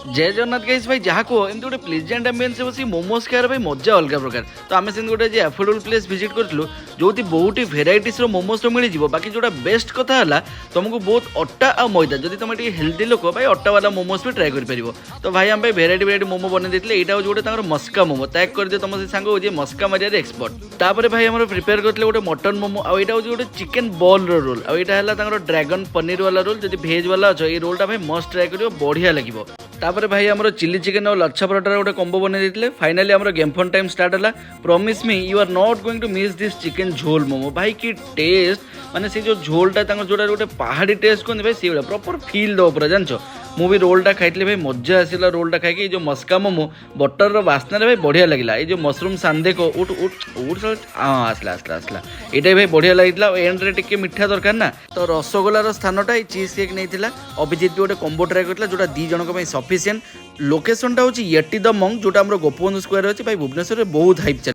जय जगन्नाथ गाइस भाई जहाँ कह एमती गोटे प्लेजेंट आम्बियंस बस मोमोज खार भाई मजा अलग प्रकार तो आम से गोटे एफोर्डेबल प्लेस विजिट करूँ जो बहुत भेराइटीज मोमोज तो मिल बाकी जोटा बेस्ट कथा है तुमको बहुत अट्टा आ मैदा जब तुम हेल्दी लोक भाई अट्टा वाला मोमोज भी ट्राए कर तो भाई आम भेराइटी भेराइटी मोमो बन देते यहाँ हूँ गोटे मस्का मोमो टैग कर दिए तुम से सांग हो मस्का मारिया एक्सपर्ट तापर भाई आम प्रिपेयर करते गोटे मटन मोमो आउ यहाँ हूँ गोटे चिकेन बॉल रोल आउ यहाँ है ड्रैगन पनीर वाला रोल जब भेज वाला अच्छे ये रोलटा भाई मस्ट ट्राए कर बढ़िया लगे तापर भाई आमर चिली चिकेन और लच्छा पराठार गोटे कम्बो बन देते फाइनाली आमर गेम फन टाइम स्टार्ट है promise me you are not going to miss this chicken jhol momo भाई की टेस्ट माने से जो झोलटा जोटा गोटे पहाड़ी टेस्ट कहते भाई से प्रॉपर फील दो पूरा जान मुझे रोलटा खाई भाई मजा आसला रोलटा खाई जो मस्का मोमो बटर बास्ना भाई बढ़िया लगे ये जो मशरूम सांदेको उठ उठ उठ हाँ आसला आसला आसला ये भाई बढ़िया लगी एंड्रे टिके मिठा दरकार ना तो रसगोलार स्थानटा ये चीज केक नहीं अभिजित भी गोटे कम्बो ट्राए करता जोटा दी जन सफिसीयंट लोकेशनटा हूँ येटी द मंक जोटा गोपबंधु स्क्वायर अच्छे भाई भुवनेश्वर बहुत हाइप चल